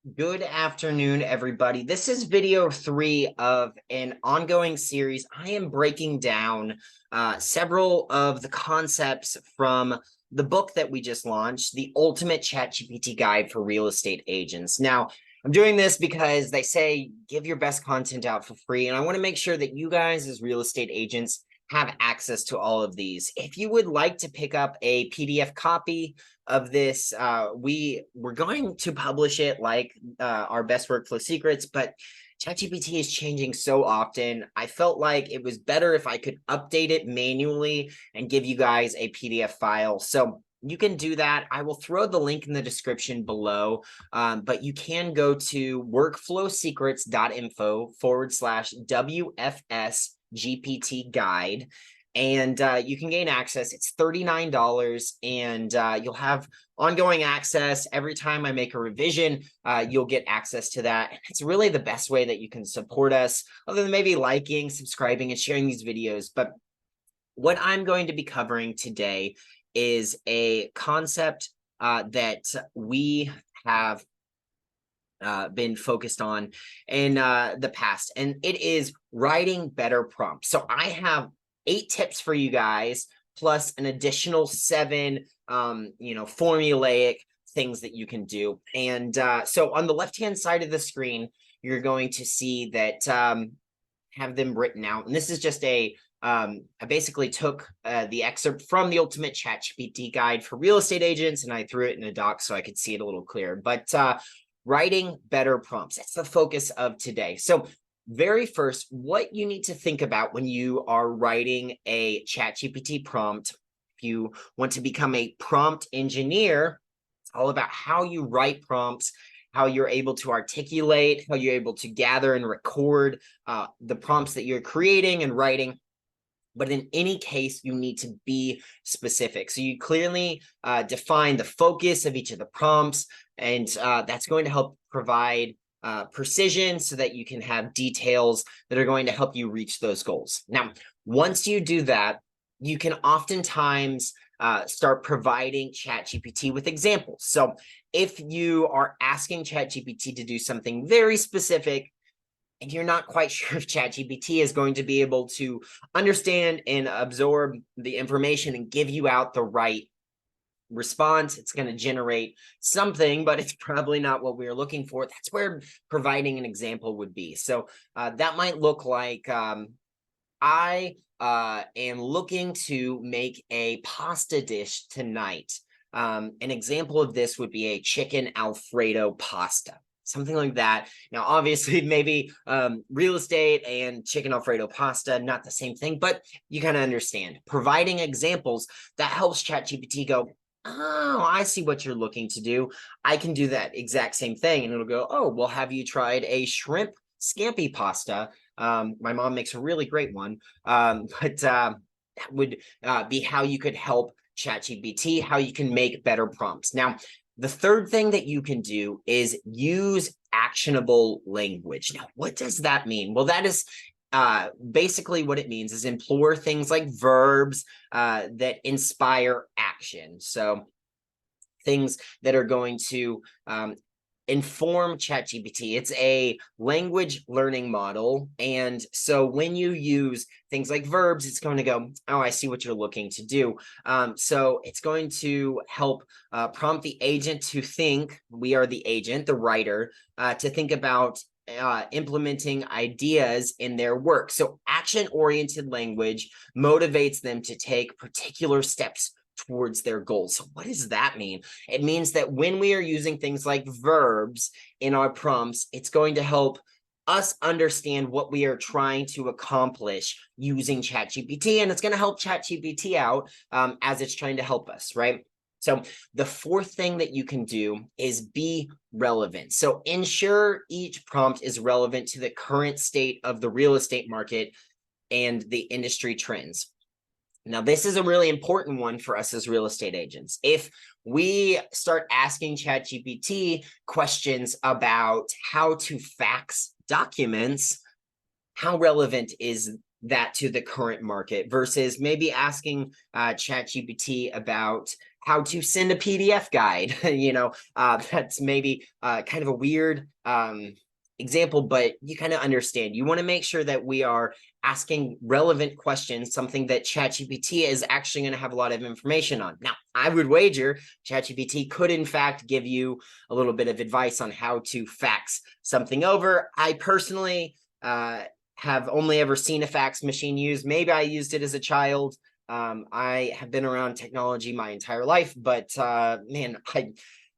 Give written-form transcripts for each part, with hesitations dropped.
Good afternoon, everybody. This is video 3 of an ongoing series. I am breaking down several of the concepts from the book that we just launched, The Ultimate ChatGPT Guide for Real Estate Agents. Now, I'm doing this because they say give your best content out for free, and I want to make sure that you guys as real estate agents have access to all of these. If you would like to pick up a PDF copy of this, we're going to publish it like our best workflow secrets, but ChatGPT is changing so often. I felt like it was better if I could update it manually and give you guys a PDF file. So you can do that. I will throw the link in the description below, but you can go to workflowsecrets.info/WFS GPT guide, and you can gain access. It's $39, and you'll have ongoing access. Every time I make a revision, you'll get access to that. It's really the best way that you can support us, other than maybe liking, subscribing, and sharing these videos. But what I'm going to be covering today is a concept that we have been focused on in the past, and it is writing better prompts. So I have 8 tips for you guys, plus an additional 7, formulaic things that you can do. And so on the left-hand side of the screen, you're going to see that have them written out. And this is just I basically took the excerpt from the Ultimate ChatGPT Guide for Real Estate Agents, and I threw it in a doc so I could see it a little clearer. But writing better prompts, that's the focus of today. So very first, what you need to think about when you are writing a ChatGPT prompt, if you want to become a prompt engineer, it's all about how you write prompts, how you're able to articulate, how you're able to gather and record the prompts that you're creating and writing. But in any case, you need to be specific. So you clearly define the focus of each of the prompts, and that's going to help provide precision so that you can have details that are going to help you reach those goals. Now, once you do that, you can oftentimes start providing ChatGPT with examples. So if you are asking ChatGPT to do something very specific, and you're not quite sure if ChatGPT is going to be able to understand and absorb the information and give you out the right response, it's going to generate something, but it's probably not what we're looking for. That's where providing an example would be. So that might look like I am looking to make a pasta dish tonight. An example of this would be a chicken Alfredo pasta, something like that. Now, obviously, maybe real estate and chicken Alfredo pasta, not the same thing, but you kind of understand. Providing examples, that helps ChatGPT go, oh, I see what you're looking to do. I can do that exact same thing. And it'll go, oh, well, have you tried a shrimp scampi pasta? My mom makes a really great one, but that would be how you could help ChatGPT, how you can make better prompts. Now, the third thing that you can do is use actionable language. Now, what does that mean? Well, that is basically what it means is employ things like verbs that inspire action. So things that are going to inform ChatGPT. It's a language learning model. And so when you use things like verbs, it's going to go, oh, I see what you're looking to do. So it's going to help prompt the agent to think, we are the agent, the writer, to think about implementing ideas in their work. So action-oriented language motivates them to take particular steps towards their goals. So what does that mean? It means that when we are using things like verbs in our prompts, it's going to help us understand what we are trying to accomplish using ChatGPT, and it's going to help ChatGPT out as it's trying to help us, right? So the fourth thing that you can do is be relevant. So ensure each prompt is relevant to the current state of the real estate market and the industry trends. Now, this is a really important one for us as real estate agents. If we start asking ChatGPT questions about how to fax documents, how relevant is that to the current market versus maybe asking ChatGPT about how to send a PDF guide. That's maybe kind of a weird example, but you kind of understand. You want to make sure that we are asking relevant questions, something that ChatGPT is actually going to have a lot of information on. Now, I would wager ChatGPT could, in fact, give you a little bit of advice on how to fax something over. I personally have only ever seen a fax machine used. Maybe I used it as a child. I have been around technology my entire life, but man,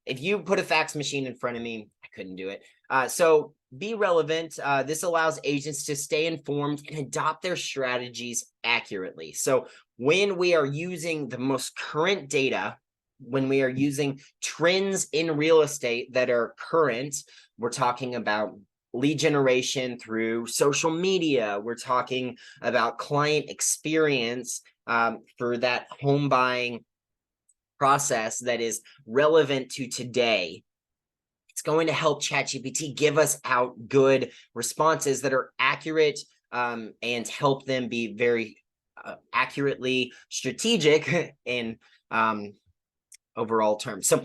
if you put a fax machine in front of me, I couldn't do it. So be relevant. This allows agents to stay informed and adopt their strategies accurately. So when we are using the most current data, when we are using trends in real estate that are current, we're talking about lead generation through social media. We're talking about client experience for that home buying process that is relevant to today. It's going to help ChatGPT give us out good responses that are accurate and help them be very accurately strategic in overall terms. So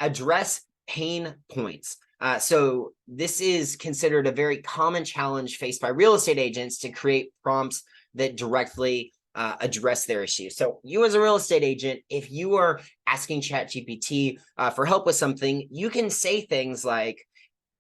address pain points. So this is considered a very common challenge faced by real estate agents to create prompts that directly address their issues. So you as a real estate agent, if you are asking ChatGPT for help with something, you can say things like,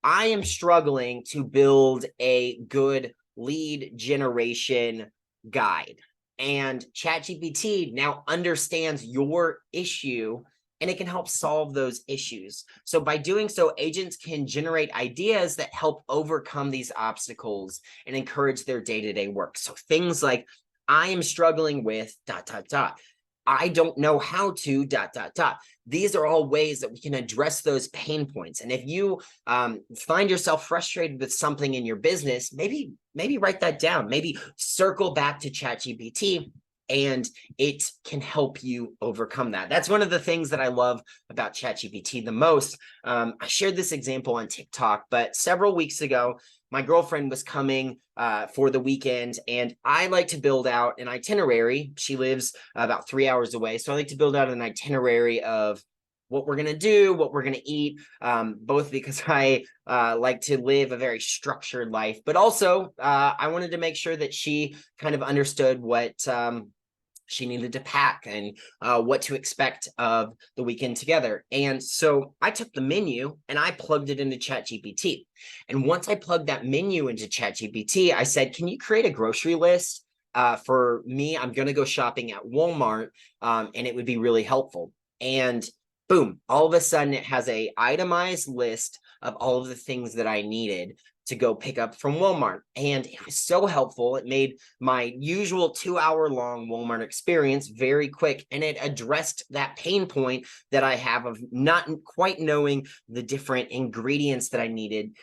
I am struggling to build a good lead generation guide. And ChatGPT now understands your issue and it can help solve those issues. So by doing so, agents can generate ideas that help overcome these obstacles and encourage their day-to-day work. So things like, I am struggling with ... I don't know how to ... These are all ways that we can address those pain points. And if you find yourself frustrated with something in your business, maybe write that down. Maybe circle back to ChatGPT and it can help you overcome that. That's one of the things that I love about ChatGPT the most. I shared this example on TikTok, but several weeks ago, my girlfriend was coming for the weekend, and I like to build out an itinerary. She lives about 3 hours away, so I like to build out an itinerary of what we're going to do, what we're going to eat, both because I like to live a very structured life, but also I wanted to make sure that she kind of understood what she needed to pack and what to expect of the weekend together. And so I took the menu and I plugged it into ChatGPT. And once I plugged that menu into ChatGPT, I said, can you create a grocery list for me? I'm going to go shopping at Walmart and it would be really helpful. And boom, all of a sudden it has a itemized list of all of the things that I needed to go pick up from Walmart. And it was so helpful. It made my usual 2-hour-long Walmart experience very quick. And it addressed that pain point that I have of not quite knowing the different ingredients that I needed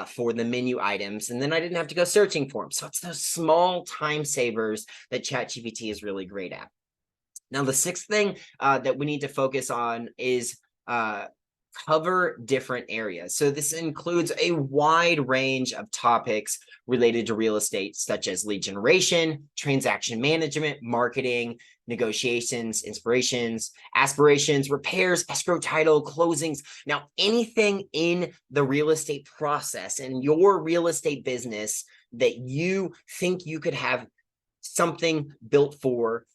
for the menu items. And then I didn't have to go searching for them. So it's those small time savers that ChatGPT is really great at. Now, the sixth thing that we need to focus on is cover different areas. So this includes a wide range of topics related to real estate, such as lead generation, transaction management, marketing, negotiations, inspirations, aspirations, repairs, escrow, title, closings. Now, anything in the real estate process and your real estate business that you think you could have something built for,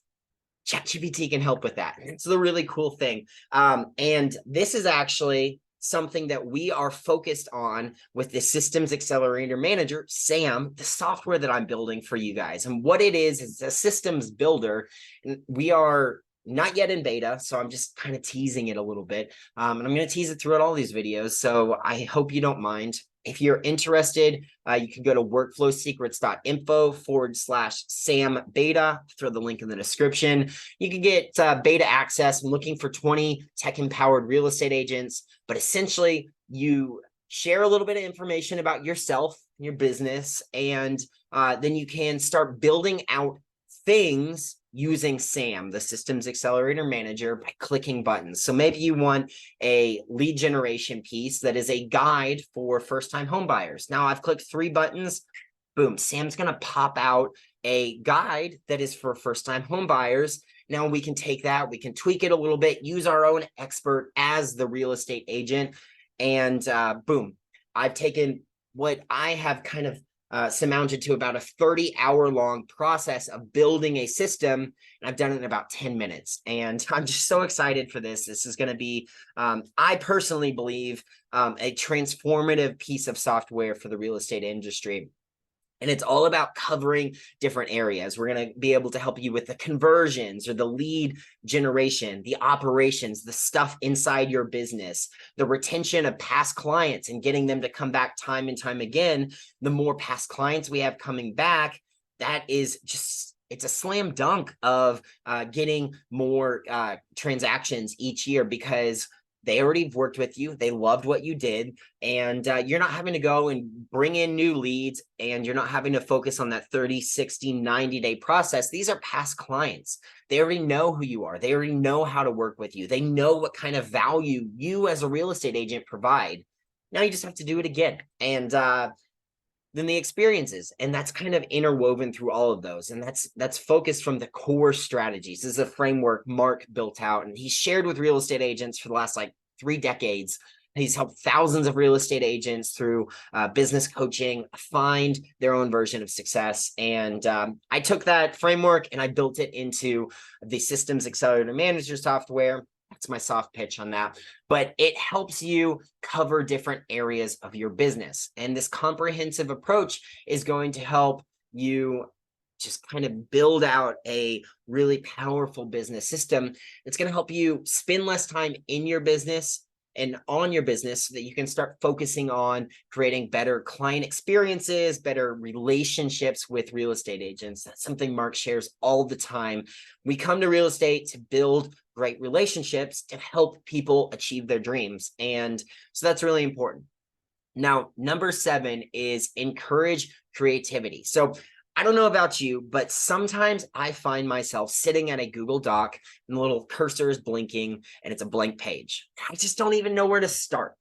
ChatGPT can help with that. It's the really cool thing. And this is actually something that we are focused on with the Systems Accelerator Manager, SAM, the software that I'm building for you guys. And what it is a systems builder. And we are not yet in beta, so I'm just kind of teasing it a little bit. And I'm going to tease it throughout all these videos, so I hope you don't mind. If you're interested, you can go to workflowsecrets.info/SAM beta. Throw the link in the description. You can get beta access. I'm looking for 20 tech-empowered real estate agents, but essentially you share a little bit of information about yourself, your business, and then you can start building out things using SAM, the Systems Accelerator Manager, by clicking buttons. So maybe you want a lead generation piece that is a guide for first-time home buyers. Now I've clicked 3 buttons. Boom, SAM's going to pop out a guide that is for first-time home buyers. Now we can take that, we can tweak it a little bit, use our own expert as the real estate agent, and boom, I've taken what I have kind of surmounted to about a 30-hour-long process of building a system, and I've done it in about 10 minutes. And I'm just so excited for this. This is going to be, I personally believe, a transformative piece of software for the real estate industry. And it's all about covering different areas. We're going to be able to help you with the conversions or the lead generation, the operations, the stuff inside your business, the retention of past clients and getting them to come back time and time again. The more past clients we have coming back, that is just, it's a slam dunk of getting more transactions each year, because they already worked with you. They loved what you did. And you're not having to go and bring in new leads, and you're not having to focus on that 30, 60, 90-day process. These are past clients. They already know who you are. They already know how to work with you. They know what kind of value you as a real estate agent provide. Now you just have to do it again. And then the experiences, and that's kind of interwoven through all of those, and that's focused from the core strategies. This is a framework Mark built out, and he shared with real estate agents for the last 3 decades. He's helped thousands of real estate agents through business coaching find their own version of success. And I took that framework and I built it into the Systems Accelerator Manager software. That's my soft pitch on that. But it helps you cover different areas of your business. And this comprehensive approach is going to help you just kind of build out a really powerful business system. It's going to help you spend less time in your business and on your business, so that you can start focusing on creating better client experiences, better relationships with real estate agents. That's something Mark shares all the time. We come to real estate to build great relationships, to help people achieve their dreams. And so that's really important. Now, number 7 is encourage creativity. So I don't know about you, but sometimes I find myself sitting at a Google Doc and the little cursor is blinking and it's a blank page. I just don't even know where to start.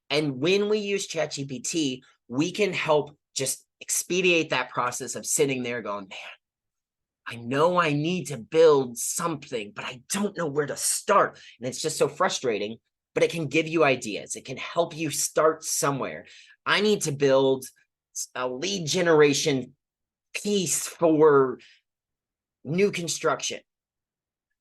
And when we use ChatGPT, we can help just expedite that process of sitting there going, man, I know I need to build something, but I don't know where to start. And it's just so frustrating, but it can give you ideas. It can help you start somewhere. I need to build a lead generation piece for new construction.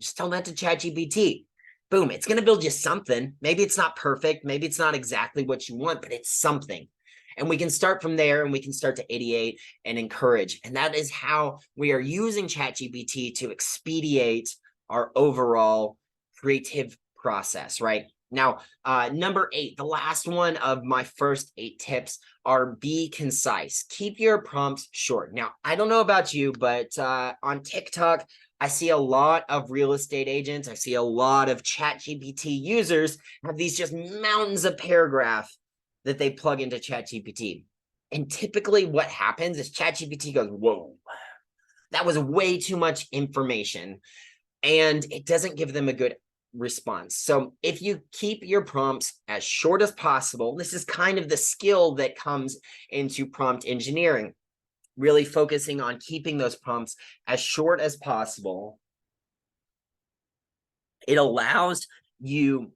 Just tell that to ChatGPT. Boom, it's going to build you something. Maybe it's not perfect. Maybe it's not exactly what you want, but it's something. And we can start from there, and we can start to ideate and encourage. And that is how we are using ChatGPT to expedite our overall creative process, right? Now, number 8, the last one of my first 8 tips are be concise. Keep your prompts short. Now, I don't know about you, but on TikTok, I see a lot of real estate agents. I see a lot of ChatGPT users have these just mountains of paragraph that they plug into ChatGPT. And typically what happens is ChatGPT goes, whoa, that was way too much information. And it doesn't give them a good response. So if you keep your prompts as short as possible, this is kind of the skill that comes into prompt engineering, really focusing on keeping those prompts as short as possible. It allows you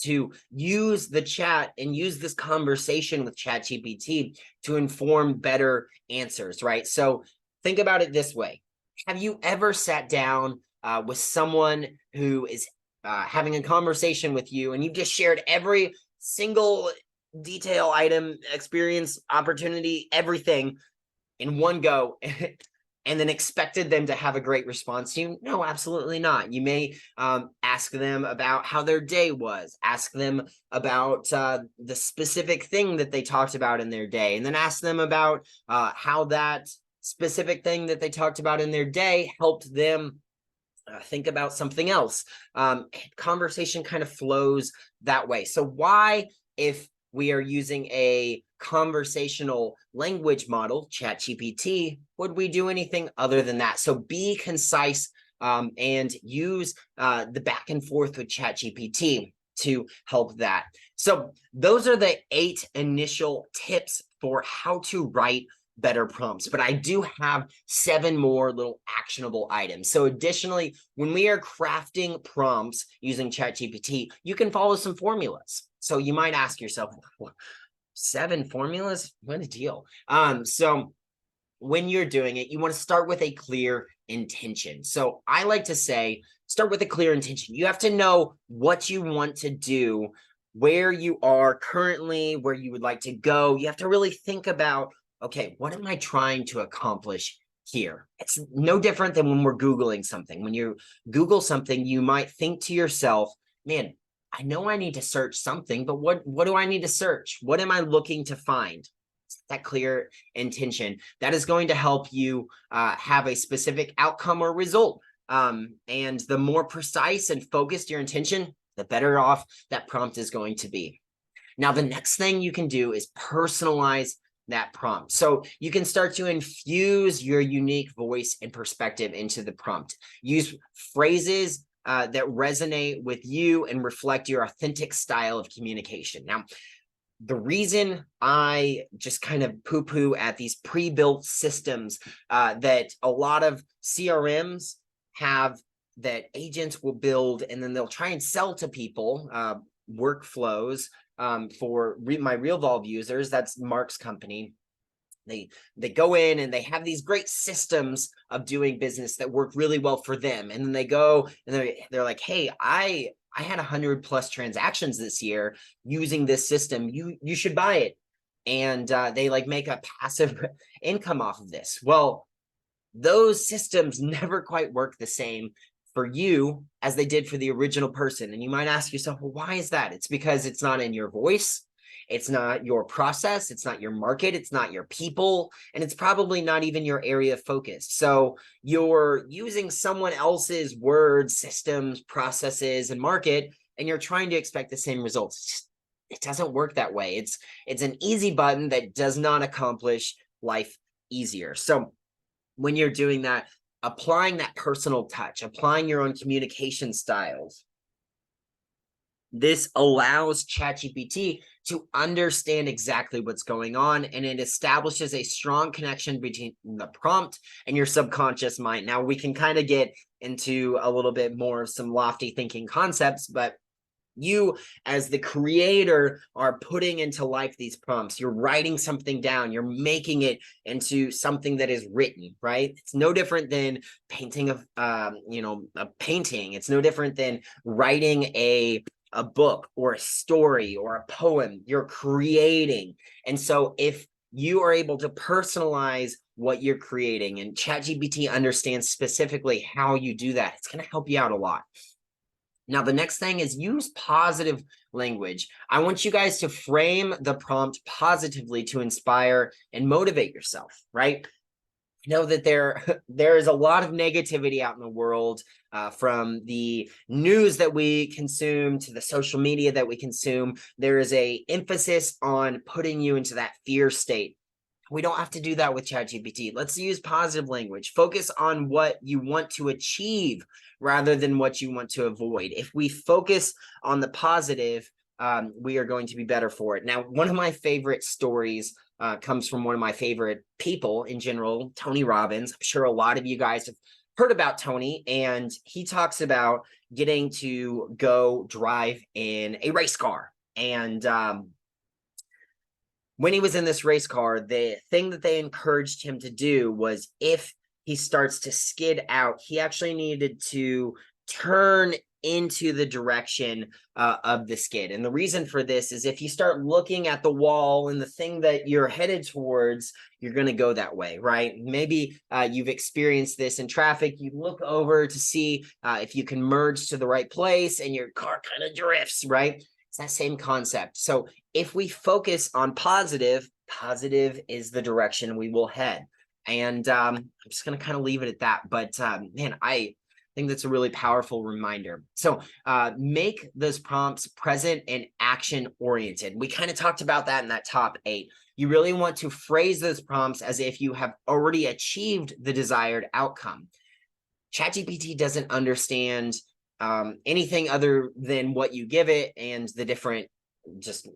to use the chat and use this conversation with ChatGPT to inform better answers, right? So think about it this way. Have you ever sat down with someone who is having a conversation with you, and you've just shared every single detail, item, experience, opportunity, everything in one go, and then expected them to have a great response to you? No, absolutely not. You may ask them about how their day was, ask them about the specific thing that they talked about in their day, and then ask them about how that specific thing that they talked about in their day helped them think about something else. Conversation kind of flows that way. So why, if we are using a conversational language model, ChatGPT, would we do anything other than that? So be concise and use the back and forth with ChatGPT to help that. So those are the 8 initial tips for how to write better prompts, but I do have 7 more little actionable items. So additionally, when we are crafting prompts using ChatGPT, you can follow some formulas. So you might ask yourself, 7 formulas? What a deal. So when you're doing it, you want to start with a clear intention. So I like to say, start with a clear intention. You have to know what you want to do, where you are currently, where you would like to go. You have to really think about, okay, what am I trying to accomplish here? It's no different than when we're Googling something. When you Google something, you might think to yourself, man, I know I need to search something, but what do I need to search? What am I looking to find? That clear intention that is going to help you have a specific outcome or result. And the more precise and focused your intention, the better off that prompt is going to be. Now, the next thing you can do is personalize that prompt. So you can start to infuse your unique voice and perspective into the prompt. Use phrases that resonate with you and reflect your authentic style of communication. Now, the reason I just kind of poo-poo at these pre-built systems that a lot of CRMs have that agents will build and then they'll try and sell to people workflows for my RealVolve users, that's Mark's company. They go in and they have these great systems of doing business that work really well for them. And then they go and they're like, hey, I had 100+ transactions this year using this system. You should buy it. And they like make a passive income off of this. Well, those systems never quite work the same for you as they did for the original person. And you might ask yourself, well, why is that? It's because it's not in your voice. It's not your process. It's not your market. It's not your people. And it's probably not even your area of focus. So you're using someone else's words, systems, processes, and market, and you're trying to expect the same results. It doesn't work that way. It's an easy button that does not accomplish life easier. So when you're doing that, applying that personal touch, applying your own communication styles, this allows ChatGPT to understand exactly what's going on, and it establishes a strong connection between the prompt and your subconscious mind. Now, we can kind of get into a little bit more of some lofty thinking concepts, but you as the creator are putting into life these prompts. You're writing something down. You're making it into something that is written, right? It's no different than painting a painting. It's no different than writing a book or a story or a poem. You're creating. And so if you are able to personalize what you're creating and ChatGPT understands specifically how you do that, it's going to help you out a lot. Now, the next thing is use positive language. I want you guys to frame the prompt positively to inspire and motivate yourself, right? I know that there is a lot of negativity out in the world, from the news that we consume to the social media that we consume. There is a emphasis on putting you into that fear state. We don't have to do that with ChatGPT. Let's use positive language. Focus on what you want to achieve rather than what you want to avoid. If we focus on the positive, we are going to be better for it. Now, one of my favorite stories comes from one of my favorite people in general, Tony Robbins. I'm sure a lot of you guys have heard about Tony, and he talks about getting to go drive in a race car. And when he was in this race car, the thing that they encouraged him to do was if he starts to skid out, he actually needed to turn into the direction of the skid. And the reason for this is if you start looking at the wall and the thing that you're headed towards, you're going to go that way, right? Maybe you've experienced this in traffic. You look over to see if you can merge to the right place and your car kind of drifts, right? It's that same concept. So if we focus on positive is the direction we will head. And I'm just going to kind of leave it at that. But man, I think that's a really powerful reminder. So make those prompts present and action oriented. We kind of talked about that in that top 8. You really want to phrase those prompts as if you have already achieved the desired outcome. ChatGPT doesn't understand anything other than what you give it and the different just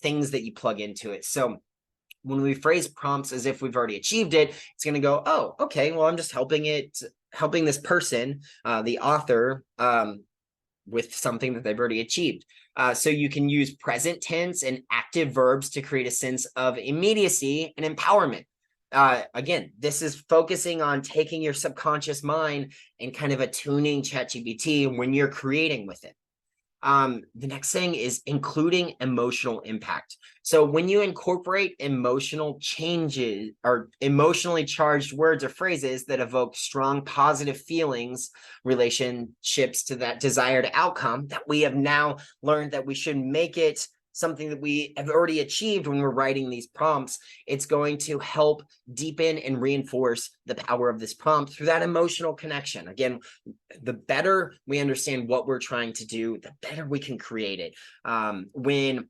things that you plug into it. So when we phrase prompts as if we've already achieved it, it's going to go, oh, okay, well, I'm just helping this person, the author, with something that they've already achieved. So you can use present tense and active verbs to create a sense of immediacy and empowerment. Again, this is focusing on taking your subconscious mind and kind of attuning ChatGPT when you're creating with it. The next thing is including emotional impact. So when you incorporate emotional changes or emotionally charged words or phrases that evoke strong positive feelings, relationships to that desired outcome, that we have now learned that we should make it something that we have already achieved when we're writing these prompts, it's going to help deepen and reinforce the power of this prompt through that emotional connection. Again, the better we understand what we're trying to do, the better we can create it. When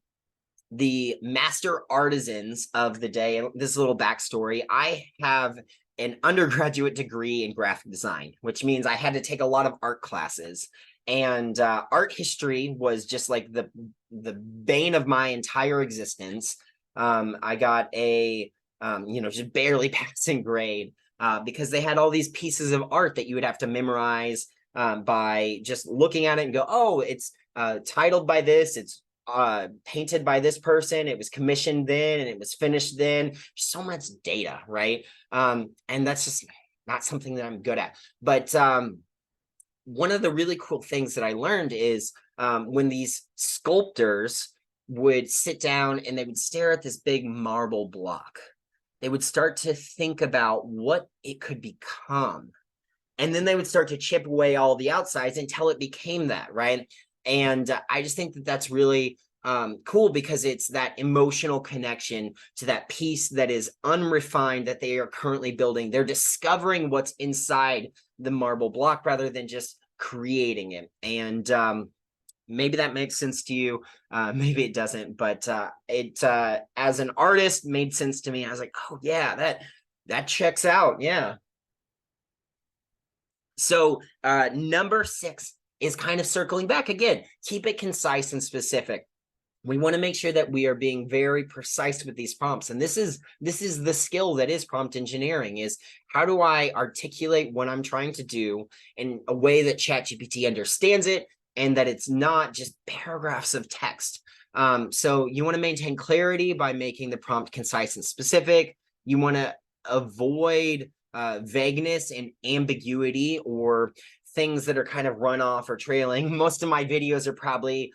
the master artisans of the day, and this is a little backstory, I have an undergraduate degree in graphic design, which means I had to take a lot of art classes. And art history was just like the bane of my entire existence. I got a just barely passing grade because they had all these pieces of art that you would have to memorize by just looking at it and go, oh, it's titled by this, it's painted by this person, it was commissioned then, and it was finished then. So much data, right? And that's just not something that I'm good at. But one of the really cool things that I learned is when these sculptors would sit down and they would stare at this big marble block, they would start to think about what it could become. And then they would start to chip away all the outsides until it became that, right? And I just think that that's really cool because it's that emotional connection to that piece that is unrefined that they are currently building. They're discovering what's inside the marble block rather than just creating it. And maybe that makes sense to you, maybe it doesn't, but it as an artist made sense to me. I was like, oh yeah, that checks out. Yeah. So number 6 is kind of circling back again. Keep it concise and specific. We want to make sure that we are being very precise with these prompts. And this is the skill that is prompt engineering, is how do I articulate what I'm trying to do in a way that ChatGPT understands it and that it's not just paragraphs of text. So you want to maintain clarity by making the prompt concise and specific. You want to avoid vagueness and ambiguity or things that are kind of run off or trailing. Most of my videos are probably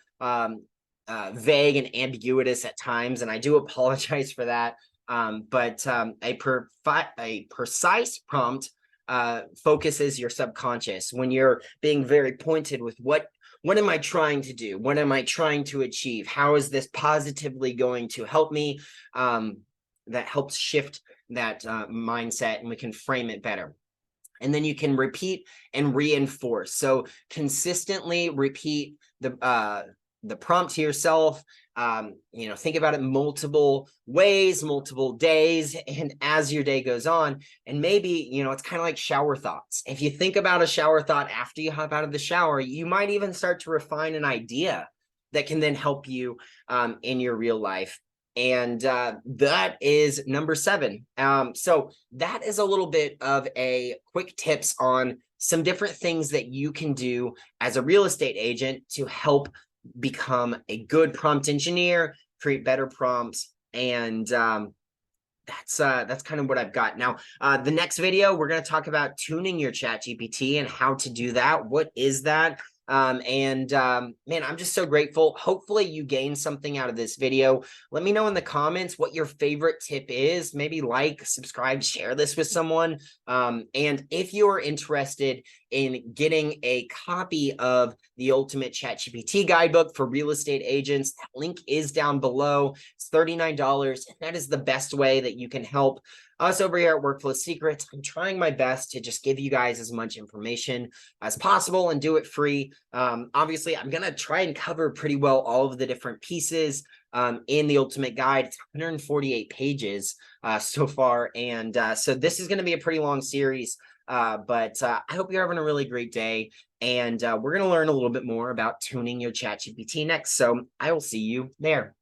vague and ambiguous at times, and I do apologize for that. But a precise prompt focuses your subconscious when you're being very pointed with what am I trying to do? What am I trying to achieve? How is this positively going to help me? That helps shift that mindset, and we can frame it better. And then you can repeat and reinforce. So consistently repeat the prompt to yourself. Think about it multiple ways, multiple days, and as your day goes on. And maybe, it's kind of like shower thoughts. If you think about a shower thought after you hop out of the shower, you might even start to refine an idea that can then help you in your real life. And that is number 7. So that is a little bit of a quick tips on some different things that you can do as a real estate agent to help become a good prompt engineer, create better prompts. And that's kind of what I've got. Now, the next video, we're going to talk about tuning your ChatGPT and how to do that. What is that? Man, I'm just so grateful. Hopefully you gained something out of this video. Let me know in the comments what your favorite tip is. Maybe like, subscribe, share this with someone. And if you're interested in getting a copy of the Ultimate ChatGPT Guidebook for real estate agents, that link is down below. It's $39. And that is the best way that you can help us over here at Workflow Secrets. I'm trying my best to just give you guys as much information as possible and do it free. Obviously, I'm going to try and cover pretty well all of the different pieces in the Ultimate Guide. It's 148 pages so far. And so this is going to be a pretty long series. But I hope you're having a really great day. And we're going to learn a little bit more about tuning your ChatGPT next. So I will see you there.